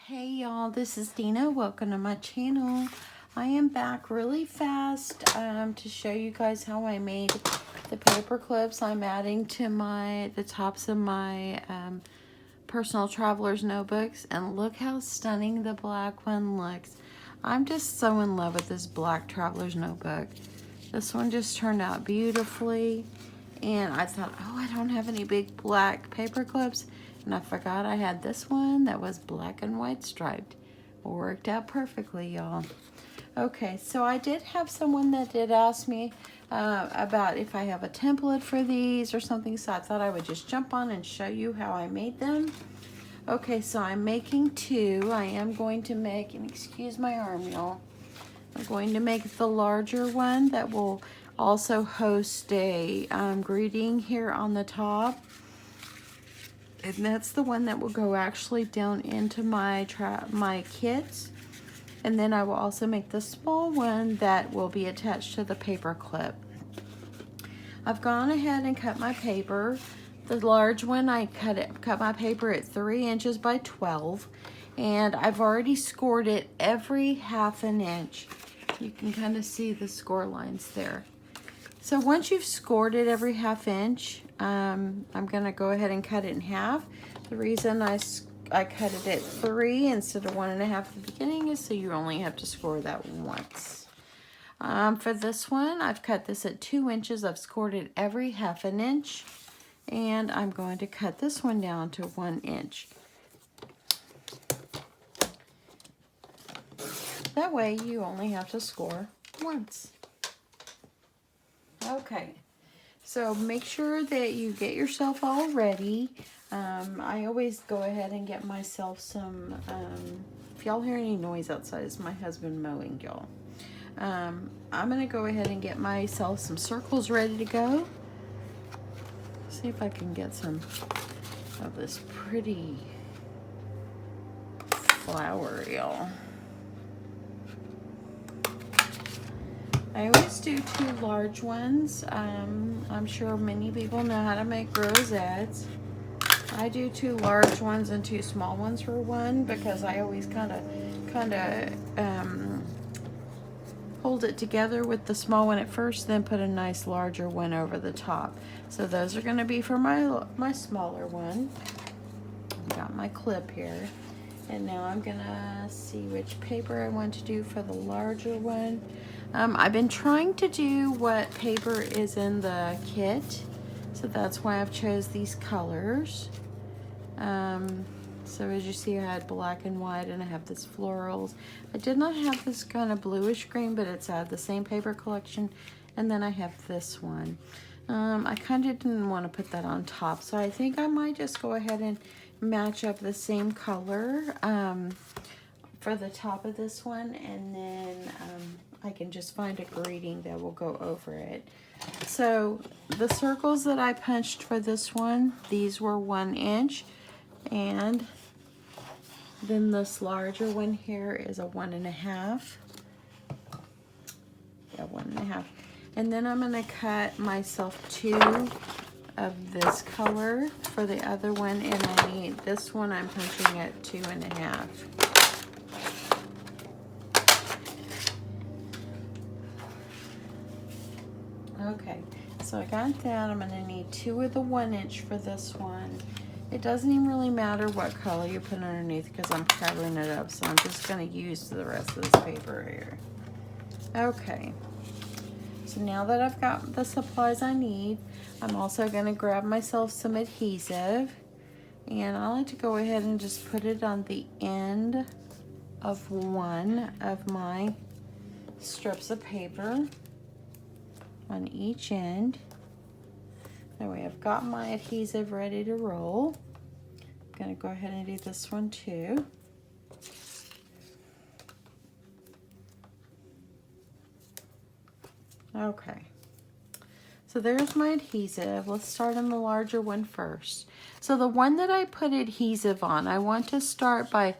Hey y'all, this is Dina. Welcome to my channel. I am back really fast to show you guys how I made the paper clips I'm adding to the tops of my personal traveler's notebooks, and look how stunning the black one looks. I'm just so in love with this black traveler's notebook. This one just turned out beautifully, and I thought, oh, I don't have any big black paper clips, and I forgot I had this one that was black and white striped. Worked out perfectly, y'all. Okay, so I did have someone that did ask me about if I have a template for these or something, so I thought I would just jump on and show you how I made them. Okay, so I'm making two. I am going to make, and excuse my arm, y'all. I'm going to make the larger one that will also host a greeting here on the top. And that's the one that will go actually down into my kits. And then I will also make the small one that will be attached to the paper clip. I've gone ahead and cut my paper. The large one, I cut my paper at 3 inches by 12. And I've already scored it every ½ inch. You can kind of see the score lines there. So once you've scored it every ½ inch, I'm gonna go ahead and cut it in half. The reason I cut it at 3 instead of 1½ at the beginning is so you only have to score that once. For this one, I've cut this at 2 inches. I've scored it every ½ inch, and I'm going to cut this one down to 1 inch. That way you only have to score once. Okay, so make sure that you get yourself all ready. I always go ahead and get myself some, if y'all hear any noise outside, it's my husband mowing, y'all. I'm going to go ahead and get myself some circles ready to go. See if I can get some of this pretty flower, y'all. I always do 2 large ones. I'm sure many people know how to make rosettes. I do 2 large ones and 2 small ones for one because I always kind of hold it together with the small one at first, then put a nice larger one over the top. So those are going to be for my smaller one. I've got my clip here. And now I'm gonna see which paper I want to do for the larger one. I've been trying to do what paper is in the kit, so that's why I've chose these colors. So as you see, I had black and white, and I have this florals. I did not have this kind of bluish green, but it's out of the same paper collection. And then I have this one. I kind of didn't want to put that on top, so I think I might just go ahead and match up the same color for the top of this one, and then I can just find a greeting that will go over it. So the circles that I punched for this one, these were 1 inch, and then this larger one here is a 1½. Yeah, 1½. And then I'm gonna cut myself 2 of this color for the other one, and I need this one, I'm punching at 2½. Okay, so I got that. I'm gonna need 2 of the 1 inch for this one. It doesn't even really matter what color you put underneath because I'm covering it up, so I'm just gonna use the rest of this paper here. Okay. So now that I've got the supplies I need, I'm also going to grab myself some adhesive, and I like to go ahead and just put it on the end of one of my strips of paper on each end. That way I've got my adhesive ready to roll. I'm going to go ahead and do this one too. Okay, so there's my adhesive. Let's start on the larger one first. So the one that I put adhesive on, I want to start by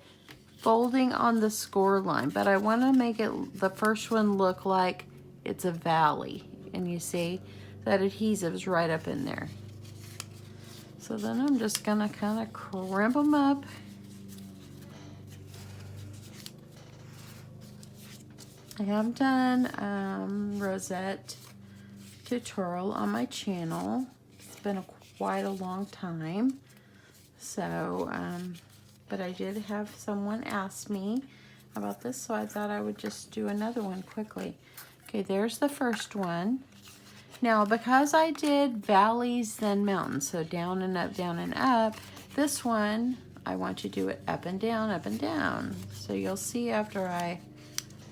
folding on the score line, but I want to make it, the first one, look like it's a valley. And you see that adhesive is right up in there. So then I'm just gonna kind of crimp them up I have done rosette tutorial on my channel. It's been quite a long time. So, but I did have someone ask me about this, so I thought I would just do another one quickly. Okay, there's the first one. Now, because I did valleys then mountains, so down and up, this one, I want you to do it up and down, up and down. So you'll see after I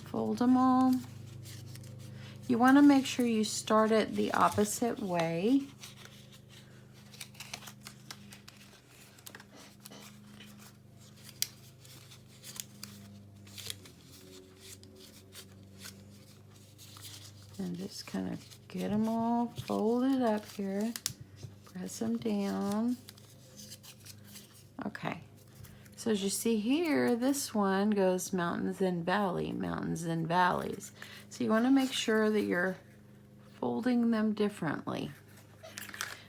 fold them all, you want to make sure you start it the opposite way. And just kind of get them all folded up here. Press them down. Okay. So as you see here, this one goes mountains and valley, mountains and valleys. So you want to make sure that you're folding them differently.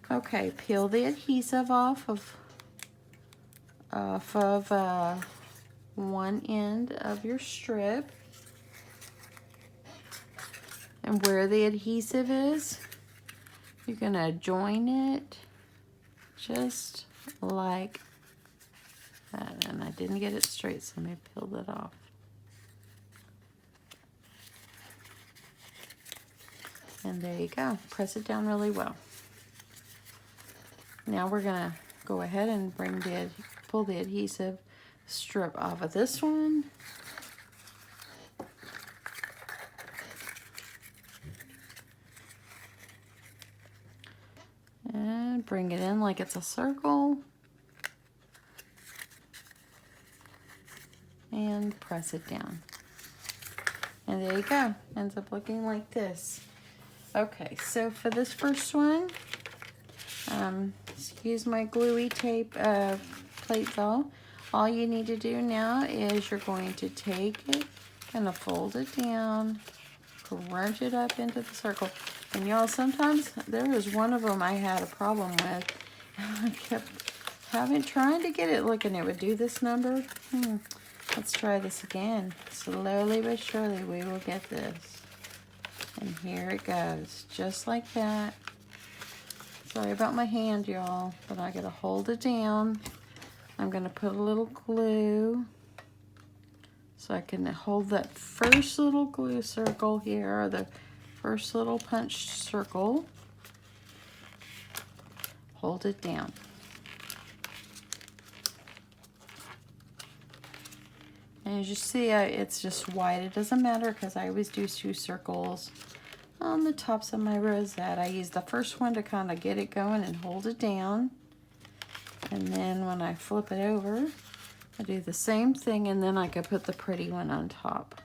Okay, peel the adhesive off of one end of your strip. And where the adhesive is, you're gonna join it just like that. And I didn't get it straight, so let me peel that off. And there you go. Press it down really well. Now we're gonna go ahead and pull the adhesive strip off of this one. And bring it in like it's a circle. And press it down. And there you go. Ends up looking like this. Okay, so for this first one, excuse my gluey tape plate though. All you need to do now is you're going to take it, kind of fold it down, crunch it up into the circle. And y'all, sometimes there was one of them I had a problem with. I kept trying to get it looking. It would do this number. Let's try this again. Slowly but surely we will get this. And here it goes, just like that. Sorry about my hand, y'all, but I gotta hold it down. I'm gonna put a little glue so I can hold that first little glue circle here, or the first little punch circle. Hold it down. And as you see, it's just white. It doesn't matter because I always do 2 circles on the tops of my rosette. I use the first one to kind of get it going and hold it down. And then when I flip it over, I do the same thing, and then I can put the pretty one on top.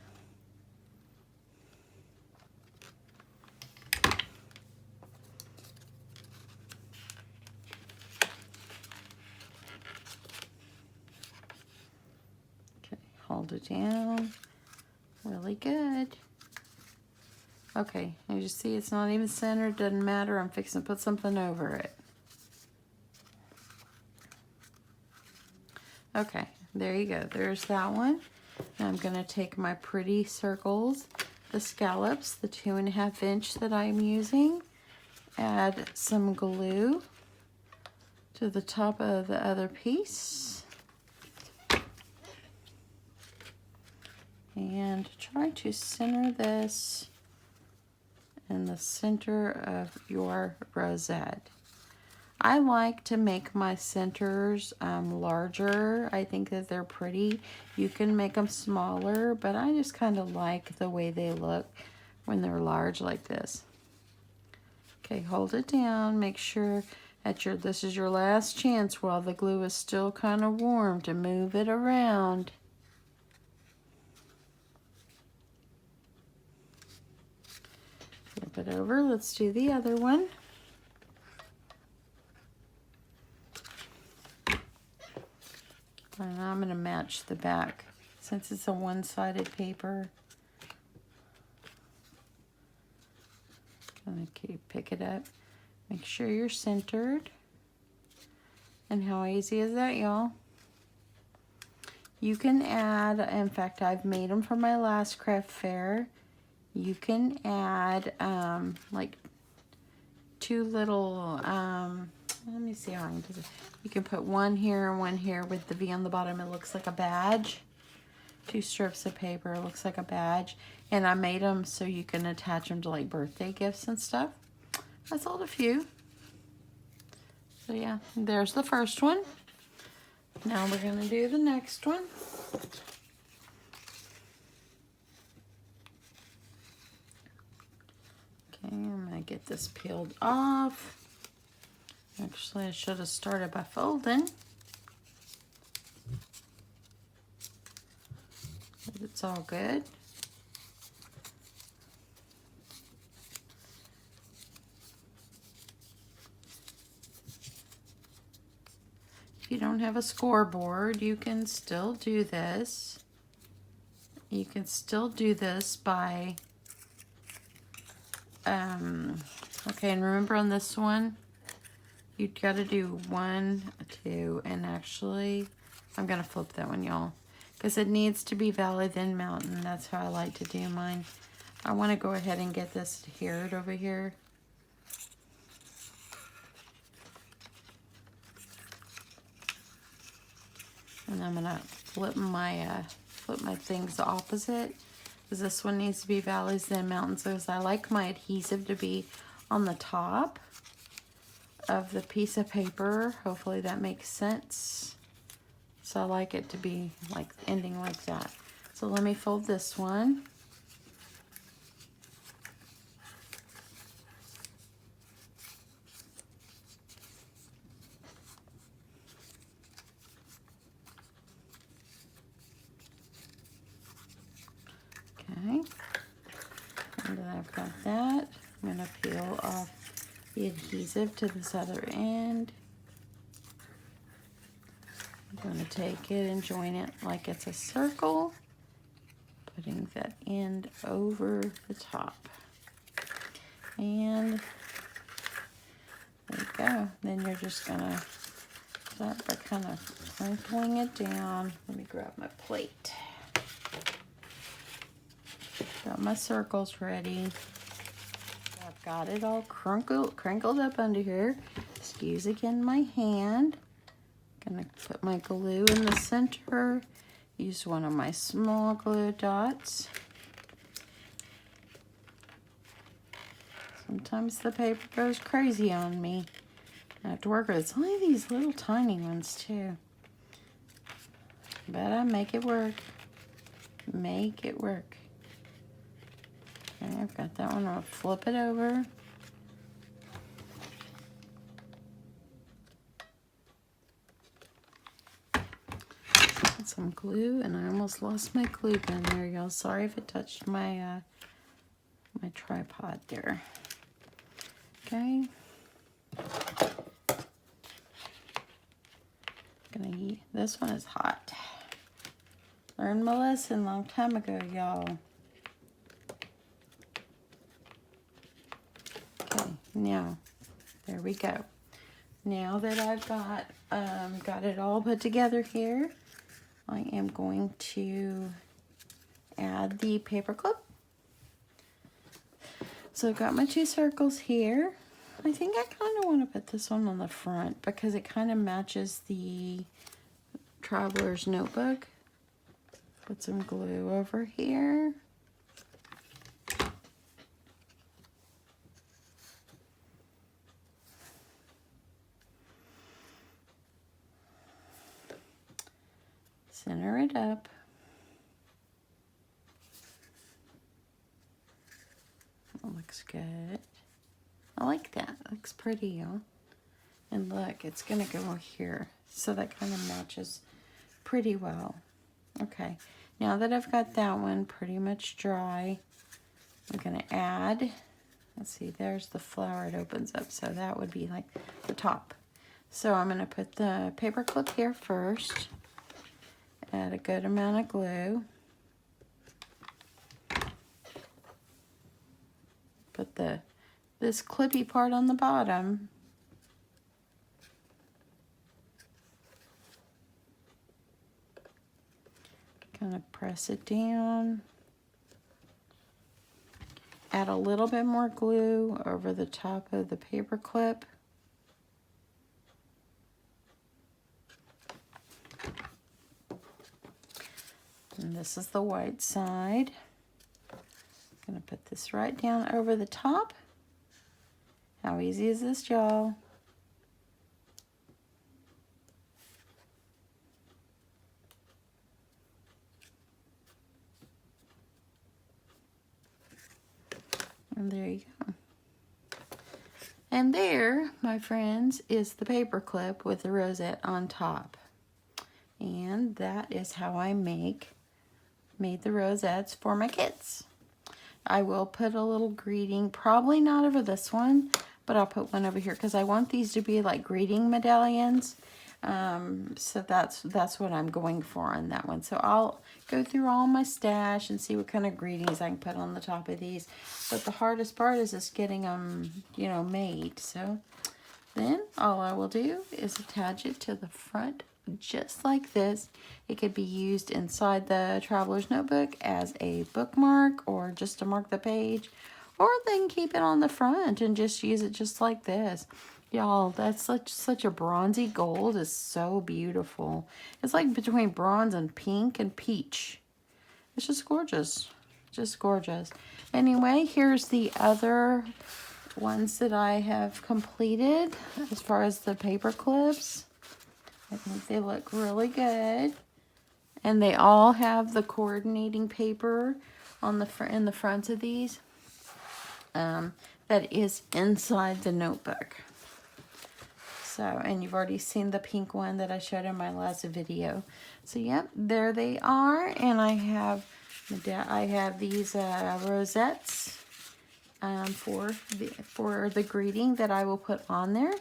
Okay, hold it down. Really good. Okay, as you see, it's not even centered. Doesn't matter. I'm fixing to put something over it. Okay, there you go. There's that one. Now I'm going to take my pretty circles, the scallops, the 2.5 inch that I'm using, add some glue to the top of the other piece, and try to center this in the center of your rosette. I like to make my centers larger. I think that they're pretty. You can make them smaller, but I just kind of like the way they look when they're large like this. Okay, hold it down. Make sure that this is your last chance while the glue is still kind of warm to move it around. Flip it over. Let's do the other one. And I'm going to match the back since it's a one-sided paper. I'm going to pick it up. Make sure you're centered. And how easy is that, y'all? You can add, in fact, I've made them for my last craft fair. you can add like two little, let me see how I can do this. You can put one here and one here with the V on the bottom. It looks like a badge. 2 strips of paper, looks like a badge. And I made them so you can attach them to like birthday gifts and stuff. I sold a few. So yeah, there's the first one. Now we're gonna do the next one. Okay, I'm gonna get this peeled off. Actually, I should have started by folding. But it's all good. If you don't have a scoreboard, you can still do this. You can still do this by, okay, and remember on this one, you've got to do 1, 2, and actually, I'm going to flip that one, y'all, because it needs to be valley, then mountain. That's how I like to do mine. I want to go ahead and get this adhered over here. And I'm going to flip my things opposite, because this one needs to be valleys, then mountains, because I like my adhesive to be on the top of the piece of paper. Hopefully that makes sense. So I like it to be like ending like that. So let me fold this one. Okay. And then I've got that. I'm going to peel off the adhesive to this other end. I'm going to take it and join it like it's a circle, putting that end over the top. And there you go. Then you're just going to start by kind of crinkling it down. Let me grab my plate. Got my circles ready. I've got it all crinkled up under here. Excuse again my hand. Gonna put my glue in the center. Use one of my small glue dots. Sometimes the paper goes crazy on me. I have to work with it. It's only these little tiny ones too. But I make it work. Make it work. Okay, I've got that one. I'll flip it over. Put some glue, and I almost lost my glue gun there, y'all. Sorry if it touched my my tripod there. Okay. This one is hot. Learned my lesson a long time ago, y'all. Okay, now, there we go. Now that I've got it all put together here, I am going to add the paper clip. So I've got my 2 circles here. I think I kind of want to put this one on the front because it kind of matches the Traveler's Notebook. Put some glue over here. Center it up. That looks good. I like that. It looks pretty, y'all. And look, it's gonna go here. So that kind of matches pretty well. Okay, now that I've got that one pretty much dry, I'm gonna add, let's see, there's the flower. It opens up, so that would be like the top. So I'm gonna put the paper clip here first. Add a good amount of glue. Put this clippy part on the bottom. Kind of press it down. add a little bit more glue over the top of the paper clip. And this is the white side. I'm going to put this right down over the top. How easy is this, y'all? And there you go. And there, my friends, is the paper clip with the rosette on top. And that is how I made the rosettes for my kids. I will put a little greeting, probably not over this one, but I'll put one over here because I want these to be like greeting medallions. So that's what I'm going for on that one. So I'll go through all my stash and see what kind of greetings I can put on the top of these. But the hardest part is just getting them, you know, made. So then all I will do is attach it to the front just like this. It could be used inside the traveler's notebook as a bookmark or just to mark the page, or they can keep it on the front and just use it just like this. Y'all, that's such a bronzy gold. Is so beautiful. It's like between bronze and pink and peach. It's just gorgeous. Just gorgeous. Anyway, here's the other ones that I have completed as far as the paper clips. I think they look really good. And they all have the coordinating paper on the in the front of these. That is inside the notebook. So, and you've already seen the pink one that I showed in my last video. So, yep, there they are. And I have these rosettes for the greeting that I will put on there,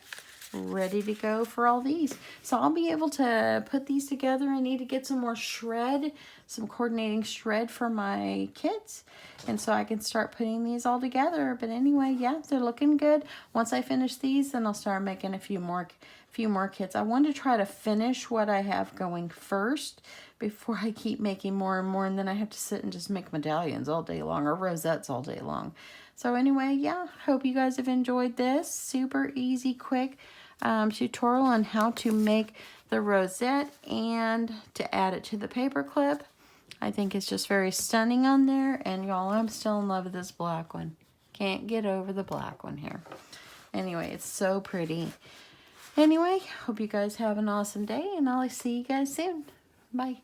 ready to go for all these. So I'll be able to put these together. I need to get some more shred, some coordinating shred for my kits, and so I can start putting these all together. But anyway, yeah, they're looking good. Once I finish these, then I'll start making a few more kits. I want to try to finish what I have going first before I keep making more and more, and then I have to sit and just make medallions all day long or rosettes all day long. So anyway, yeah, hope you guys have enjoyed this super easy, quick tutorial on how to make the rosette and to add it to the paper clip. I think it's just very stunning on there, and y'all, I'm still in love with this black one. Can't get over the black one here. Anyway, it's so pretty. Anyway, hope you guys have an awesome day, and I'll see you guys soon. Bye.